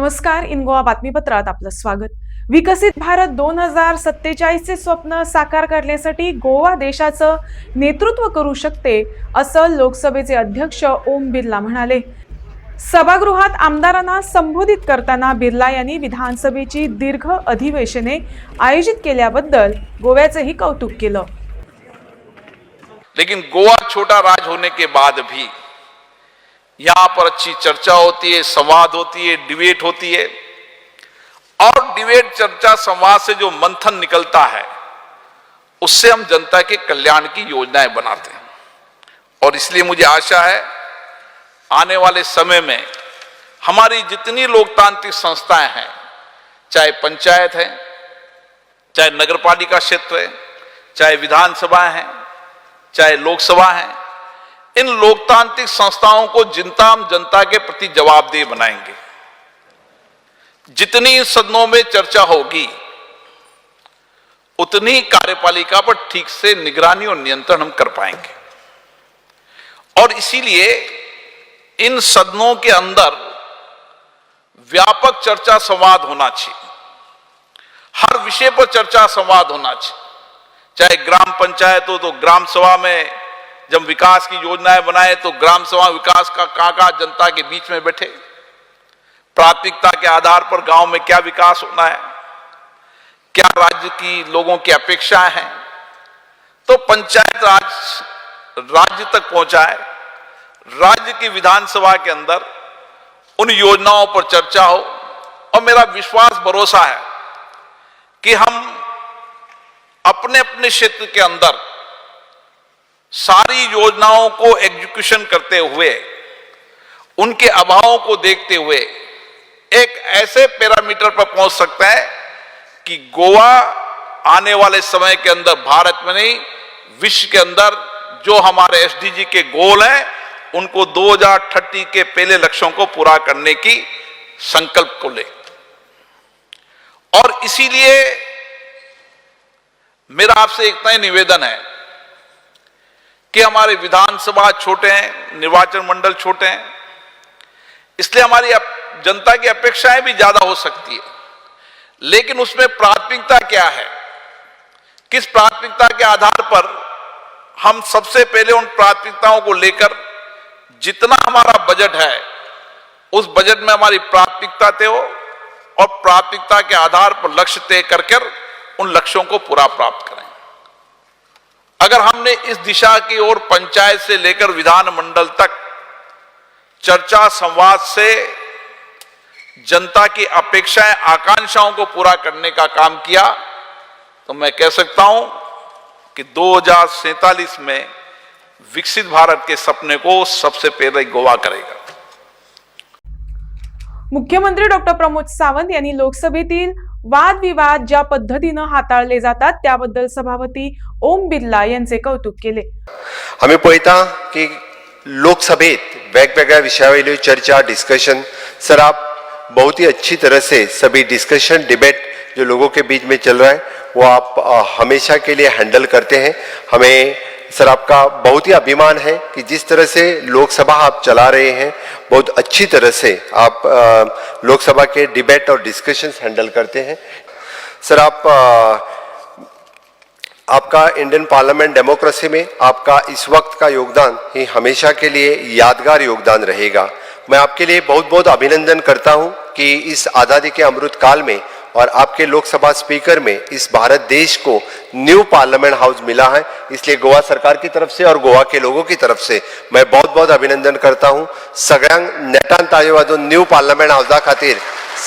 नमस्कार. इन गोवा बातमीपत्रात आपलं स्वागत. विकसित भारत 2047 चे स्वप्न साकार करण्यासाठी गोवा देशाचं नेतृत्व करू शकते असं लोकसभेचे अध्यक्ष ओम बिर्ला म्हणाले. सभागृहात आमदारांना संबोधित करताना बिर्ला यांनी विधानसभेची दीर्घ अधिवेशने आयोजित केल्याबद्दल गोव्याचेही कौतुक केलं. लेकिन गोवा छोटा राज्य होने के बाद भी यहां पर अच्छी चर्चा होती है, संवाद होती है, डिबेट होती है और डिबेट, चर्चा, संवाद से जो मंथन निकलता है उससे हम जनता के कल्याण की योजनाएं बनाते हैं. और इसलिए मुझे आशा है आने वाले समय में हमारी जितनी लोकतांत्रिक संस्थाएं हैं, चाहे पंचायत है, चाहे नगरपालिका क्षेत्र है, चाहे विधानसभा है, चाहे लोकसभा है, इन लोकतांत्रिक संस्थाओं को जनता के प्रति जवाबदेह बनाएंगे. जितनी सदनों में चर्चा होगी उतनी कार्यपालिका पर ठीक से निगरानी और नियंत्रण हम कर पाएंगे. और इसीलिए इन सदनों के अंदर व्यापक चर्चा संवाद होना चाहिए. हर विषय पर चर्चा संवाद होना चाहिए. चाहे ग्राम पंचायत हो तो ग्राम सभा में जब विकास की योजनाएं बनाए तो ग्राम सभा विकास का काका जनता के बीच में बैठे, प्राथमिकता के आधार पर गांव में क्या विकास होना है, क्या राज्य की लोगों की अपेक्षाएं हैं, तो पंचायत राज राज्य तक पहुंचाए. राज्य की विधानसभा के अंदर उन योजनाओं पर चर्चा हो. और मेरा विश्वास भरोसा है कि हम अपने अपने क्षेत्र के अंदर सारी योजनाओं को एग्जीक्यूशन करते हुए, उनके अभावों को देखते हुए एक ऐसे पैरामीटर पर पहुंच सकता है कि गोवा आने वाले समय के अंदर भारत में नहीं, विश्व के अंदर जो हमारे एसडीजी के गोल हैं उनको 2030 के पहले लक्ष्यों को पूरा करने की संकल्प को ले. और इसीलिए मेरा आपसे इतना ही निवेदन है कि हमारे विधानसभा छोटे हैं, निर्वाचन मंडल छोटे हैं, इसलिए हमारी जनता की अपेक्षाएं भी ज्यादा हो सकती है. लेकिन उसमें प्राथमिकता क्या है, किस प्राथमिकता के आधार पर हम सबसे पहले उन प्राथमिकताओं को लेकर जितना हमारा बजट है उस बजट में हमारी प्राथमिकता तय हो और प्राथमिकता के आधार पर लक्ष्य तय कर उन लक्ष्यों को पूरा प्राप्त करें. अगर हमने इस दिशा की ओर पंचायत से लेकर विधानमंडल तक चर्चा संवाद से जनता की अपेक्षाएं, आकांक्षाओं को पूरा करने का काम किया तो मैं कह सकता हूं कि 2047 में विकसित भारत के सपने को सबसे पहले गोवा करेगा. मुख्यमंत्री डॉक्टर प्रमोद सावंत यांनी लोकसभेतील वादविवाद ज्या पद्धतीनं हाताळले जातात त्याबद्दल सभापती ओम बिर्ला यांचे कौतुक केले. आम्ही पळयता की लोकसभेत वेगवेगळ्या विषयावयली चर्चा, डिस्कशन, सर आप बहुत ही अच्छी तरह से सभी डिस्कशन, डिबेट जो लोगों के बीच में चल रहा है वो आप हमेशा के लिए हैंडल करते हैं. हमें सर आपका बहुत ही अभिमान है कि जिस तरह से लोकसभा आप चला रहे हैं, बहुत अच्छी तरह से आप लोकसभा के डिबेट और डिस्कशंस हैंडल करते हैं. सर आपका इंडियन पार्लियामेंट डेमोक्रेसी में आपका इस वक्त का योगदान ही हमेशा के लिए यादगार योगदान रहेगा. मैं आपके लिए बहुत बहुत अभिनंदन करता हूं कि इस आज़ादी के अमृत काल में और आपके लोकसभा स्पीकर में इस भारत देश को न्यू पार्लियामेंट हाउस मिला है. इसलिए गोवा सरकार की तरफ से और गोवा के लोगों की तरफ से मैं बहुत बहुत अभिनंदन करता हूं. सगळ्यांक नेटान ताळयो वाजोवन न्यू पार्लियामेंट हाउसा खातीर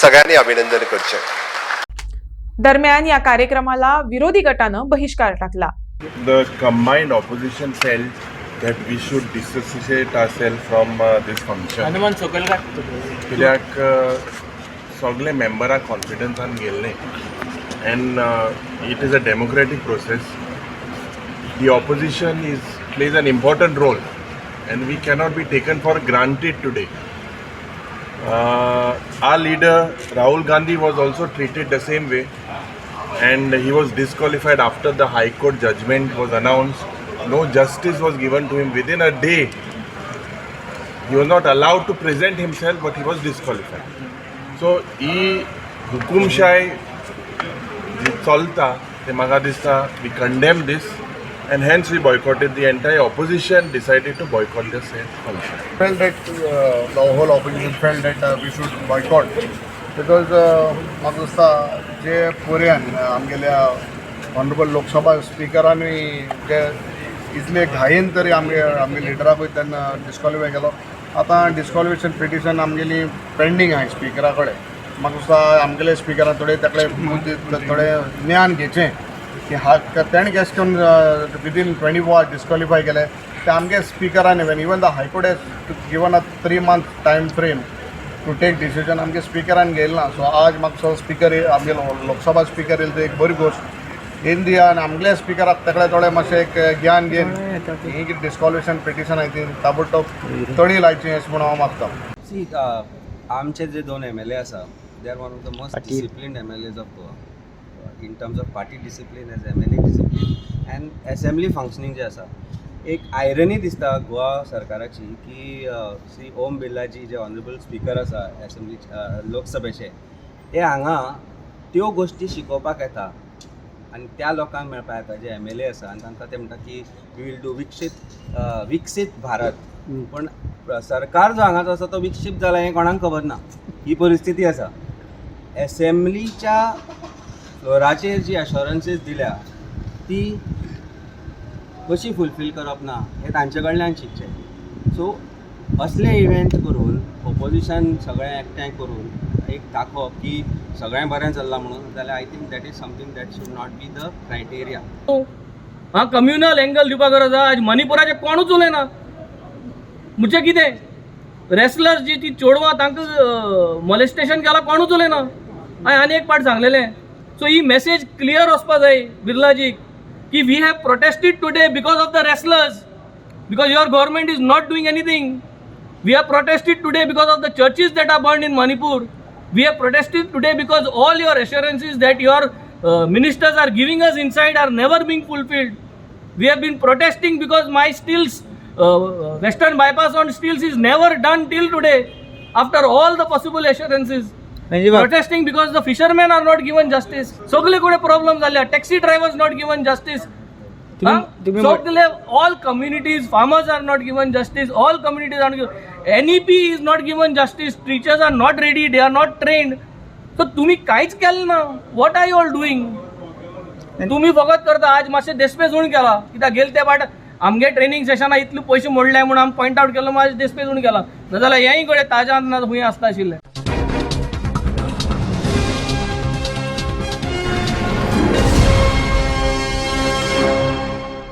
सगळ्यांनी अभिनंदन करचें. दरम्यान या कार्यक्रमाला विरोधी गटानं बहिष्कार टाकला. The combined opposition felt that we should dissociate ourselves from this function. कित्याक सगळे मेंबरां कॉन्फिडन्सान गेल्ले and it is a democratic process. The opposition plays an important role and we cannot be taken for granted today. Our leader Rahul Gandhi was also treated the same way and he was disqualified after the High Court judgment was announced. No justice was given to him. Within a day he was not allowed to present himself, but he was disqualified. So ही हुकुमशाही जी चलता ते म्हाका दिसता we condemn this and hence we boycotted. The entire opposition decided to boycott the same function. Felt that the whole opposition felt that we should boycott because म्हाका दिसता जे पर्यान आमगेल्या ऑनरेबल लोकसभा स्पिकरांनी जे इतले घायेन तरी आमगे लिडराक तेन्ना डिस्क्वॉलिफाय केलो. आतां डिस्क्वॉलिफिकेशन पिटिशन आमगेली पेंडींग आहाय स्पिकरा कडेन. म्हाका दिसता आमगेले स्पिकरान थोडे ज्ञान घेचें की तेणें कशें करून विदीन 24 hours डिस्क्वॉलिफाय केले ते आमगे स्पिकरान even the high court has given a 3 month time frame to take decision आमगे स्पिकरान घेयलें ना. सो आज म्हाका स्पिकर आमगे लोकसभा स्पिकर येयले एक बरी गोश्ट इन दिया आनी आमगे स्पिकराक तेकडे थोडें मातशें एक ज्ञान घेवन ही डिस्क्वॉलिफिकेशन पिटिशन आहाय ती ताबडतोब तडी लायची अशें म्हणून हांव मागता. सी आमचे जे 2 MLA आसा they are one of the most disciplined MLAs of Goa in terms of party discipline as MLA discipline and assembly functioning जे आसा. एक आयरनी दिसता गोवा सरकाराची की श्री ओम बिर्ला जी जे ऑनरेबल स्पीकर आसा असेंब्ली लोकसभेचे ते हांगा त्यो गोश्टी शिकोवपाक येता आनी त्या लोकांक मेळपाक येता जे MLA आसा आनी तांकां ते म्हणटा की वी वील डू विकसीत भारत. पण सरकार जो हांगाचो आसा तो विकसीत जाला हें कोणाक खबर ना. ही परिस्थिती आसा. असेंब्लीच्या फ्लोराचेर जी अश्योरन्सीस दिल्या ती कशी फुलफील करप ना हें तांचे कडल्यान शिकचें. सो असले इव्हेंट करून ऑपोजिशन सगळें एकठांय करून एक दाखोवप की सगळें बरें चल्लां म्हणून जाल्यार I think that is something that should not be the criteria. हां कम्युनल एंगल दिवपाक गरज आहा. आज मणिपुराचे कोणूच उलयना. म्हणजे कितें रेसलर्स जी ती चोडवां तांकां मॉलेस्टेशन केलां कोणूच उलयना. हांवें आनी एक पाट सांगलेलें. सो ही मेसेज क्लियर वचपा जाय बिर्लाजीक की we have protested today because of the wrestlers because your government is not doing anything. We have protested today because of the churches that are burn in Manipur. We have protested today because all your assurances that your ministers are giving us inside are never being fulfilled. We have been protesting because my steels, western bypass on steels is never done till today after all the possible assurances. Protesting because the fishermen are not given justice. सगळे कुठे problem झाले. Taxi drivers not given justice. सगळे all communities, farmers are not given justice. All communities are not given. NEP is not given justice. Teachers are not ready. They are not trained. So तुम्ही काहीच केलं ना. What are you all doing? तुम्ही फकत करता. आज मातशें देस्पेजूण केला कित्याक गेल त्या पाट आमगे ट्रेनिंग सेशना इतले पयशे मोडले म्हणून आमी पॉयंट आवट केलो. मातशें देस्पेजूण केला नाजाल्यार हेंय कडेन ताज्या खूंय आसता आशिल्लें.